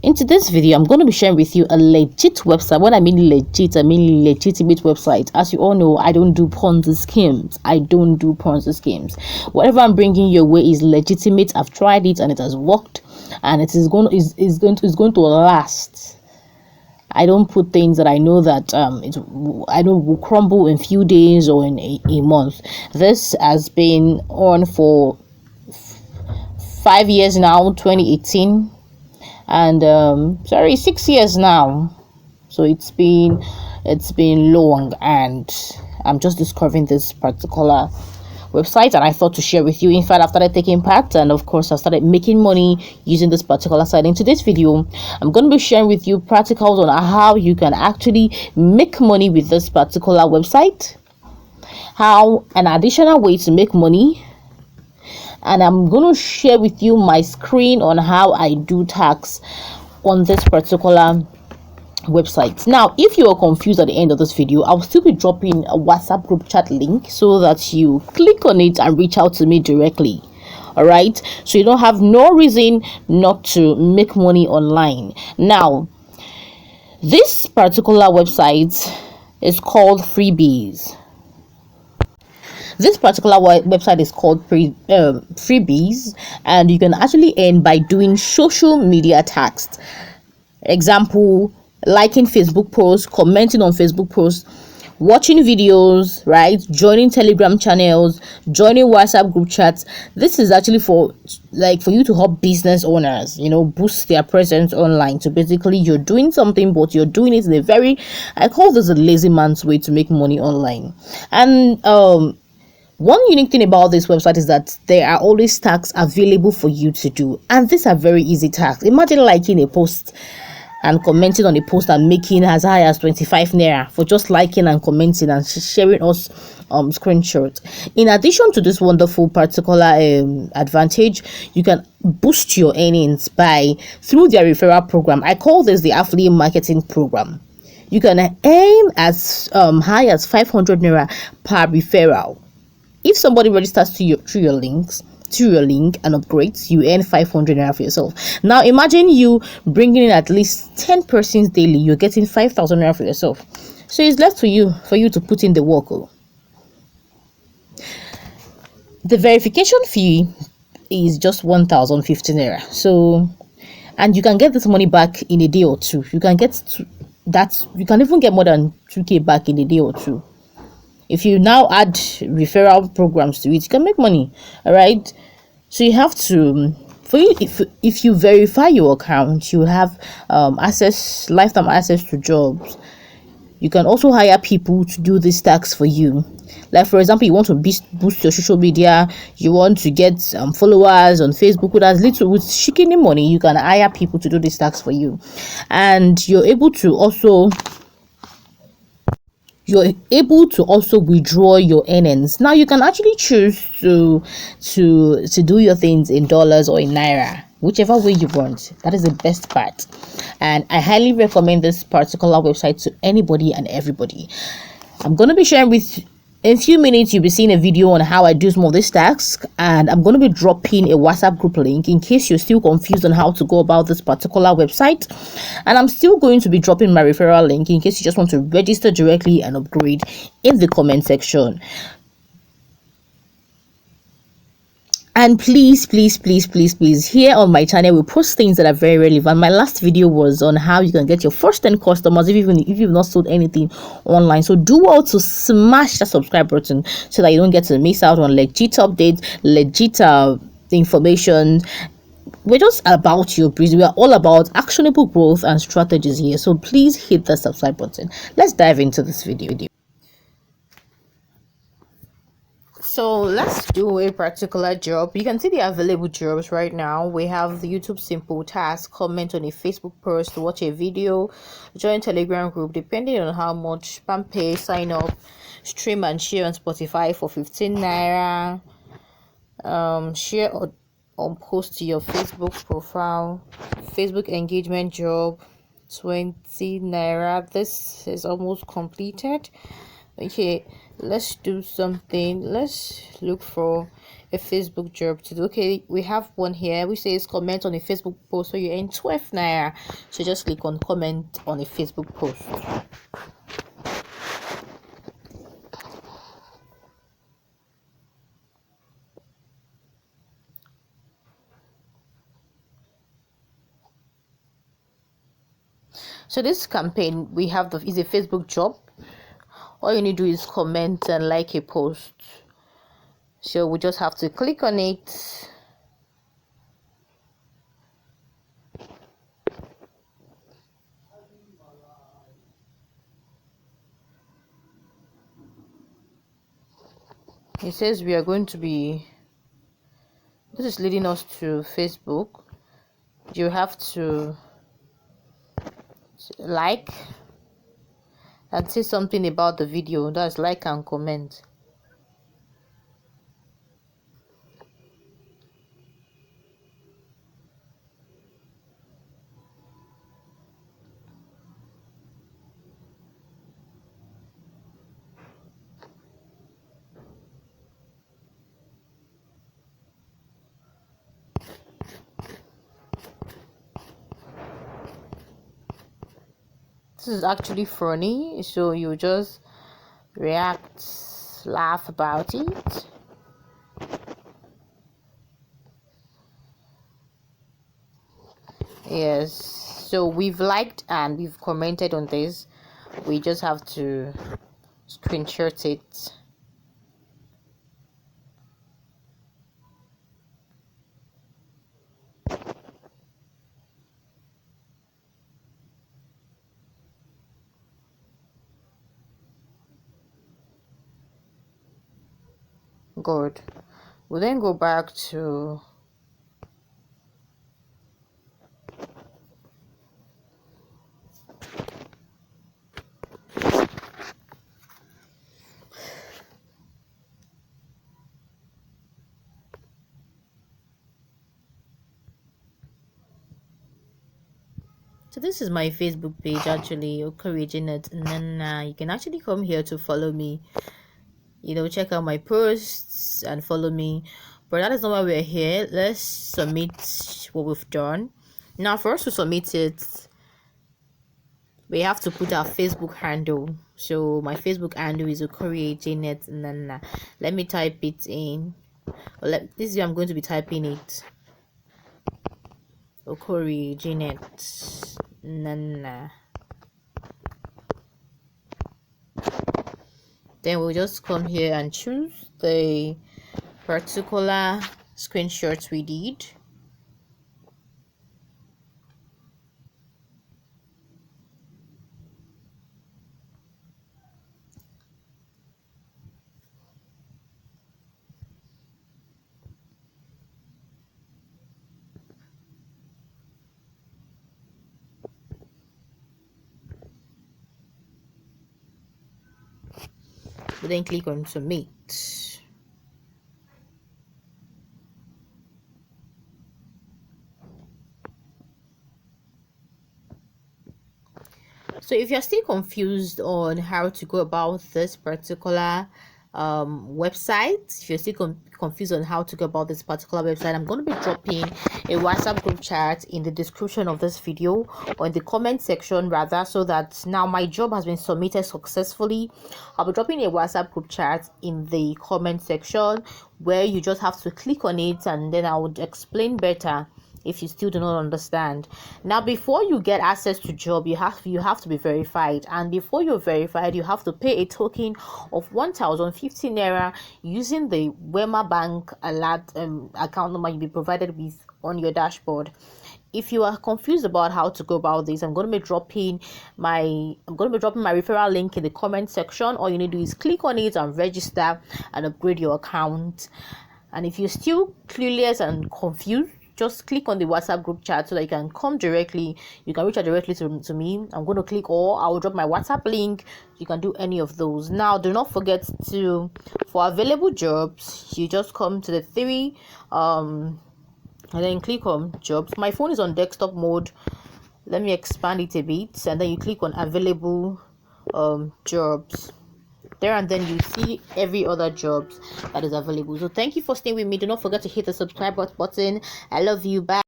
Into this video, I'm going to be sharing with you a legit website. When I mean legit, I mean legitimate website. As you all know, I don't do Ponzi schemes. Whatever I'm bringing your way is legitimate. I've tried it and it has worked, and it is going to last. I don't put things that I know that I know will crumble in few days or in a month. This has been on for 5 years now, 2018, and 6 years now. So it's been long, and I'm just discovering this particular website, and I thought to share with you. In fact, I started taking part, and of course I started making money using this particular site. In today's video, I'm going to be sharing with you practicals on how you can actually make money with this particular website, how an additional way to make money, and I'm going to share with you my screen on how I do tax on this particular website. Now, if you are confused at the end of this video, I'll still be dropping a WhatsApp group chat link so that you click on it and reach out to me directly. All right, so you don't have no reason not to make money online. Now, this particular website is called Freebies. This particular website is called Freebies, and you can actually earn by doing social media tasks. Example: liking Facebook posts, commenting on Facebook posts, watching videos, right? Joining Telegram channels, joining WhatsApp group chats. This is actually for you to help business owners, boost their presence online. So basically, you're doing something, but you're doing it in a very, I call this a lazy man's way to make money online. And one unique thing about this website is that there are always tasks available for you to do, and these are very easy tasks. Imagine liking a post and commenting on a post and making as high as 25 naira for just liking and commenting and sharing us screenshots. In addition to this wonderful particular advantage, you can boost your earnings through their referral program. I call this the affiliate marketing program. You can earn as high as 500 naira per referral. If somebody registers through your link and upgrades, you earn 500 naira for yourself. Now imagine you bringing in at least 10 persons daily, you're getting 5,000 naira for yourself. So it's left for you to put in the work. The verification fee is just 1,050 naira. So, and you can get this money back in a day or two. You can even get more than 2k back in a day or two. If you now add referral programs to it, you can make money. All right, so you have to, if you verify your account, you have lifetime access to jobs. You can also hire people to do these tasks for you. Like, for example, you want to boost your social media, you want to get followers on Facebook with shikini money, you can hire people to do these tasks for you, and you're able to also withdraw your earnings. Now you can actually choose to do your things in dollars or in naira, whichever way you want. That is the best part, and I highly recommend this particular website to anybody and everybody. I'm going to be sharing with in a few minutes. You'll be seeing a video on how I do some of these tasks, and I'm going to be dropping a WhatsApp group link in case you're still confused on how to go about this particular website. And I'm still going to be dropping my referral link in case you just want to register directly and upgrade in the comment section. And please, here on my channel, we post things that are very relevant. My last video was on how you can get your first 10 customers even if you've not sold anything online. So do well to smash that subscribe button so that you don't get to miss out on legit updates, legit information. We're just about your business. We are all about actionable growth and strategies here. So please hit the subscribe button. Let's dive into this video. So let's do a particular job. You can see the available jobs right now. We have the YouTube simple task: comment on a Facebook post, watch a video, join Telegram group depending on how much, spam pay, sign up, stream and share on Spotify for 15 naira, share or post to your Facebook profile, Facebook engagement job, 20 naira. This is almost completed. Okay, let's do something. Let's look for a Facebook job to do. Okay, we have one here which says comment on a Facebook post, so you earn 12 naira. So just click on comment on a Facebook post. So this campaign we have is a Facebook job. All you need to do is comment and like a post. So we just have to click on it. It says we are going to be, this is leading us to Facebook. You have to like and say something about the video. That's like and comment. This is actually funny, so you just react, laugh about it. Yes, so we've liked and we've commented on this. We just have to screenshot it. Good. We'll then go back to so this is my Facebook page actually, encouraging it, and then you can actually come here to follow me, check out my posts and follow me. But that is not why we're here. Let's submit what we've done. Now for us to submit it, we have to put our Facebook handle. So my Facebook handle is okorijanet, and then let me type it in. This is where I'm going to be typing it. okorijanet, Nana. Then we'll just come here and choose the particular screenshots we did. We then click on submit. So if you're still confused on how to go about this particular website, if you're still confused on how to go about this particular website, I'm going to be dropping a WhatsApp group chat in the description of this video, or in the comment section rather, so that now my job has been submitted successfully. I'll be dropping a WhatsApp group chat in the comment section where you just have to click on it, and then I would explain better if you still do not understand. Now before you get access to job, you have to be verified, and before you're verified, you have to pay a token of 1,050 naira using the Wema Bank alert account number you'll be provided with on your dashboard. If you are confused about how to go about this, I'm going to be dropping my referral link in the comment section. All you need to do is click on it and register and upgrade your account. And if you're still clueless and confused, just click on the WhatsApp group chat so that you can come directly. You can reach out directly to me. I'm going to click, or I will drop my WhatsApp link. You can do any of those. Now, do not forget to, for available jobs, you just come to the three, and then click on jobs. My phone is on desktop mode. Let me expand it a bit, and then you click on available jobs. there, and then you see every other jobs that is available. So thank you for staying with me. Do not forget to hit the subscribe button. I love you. Bye.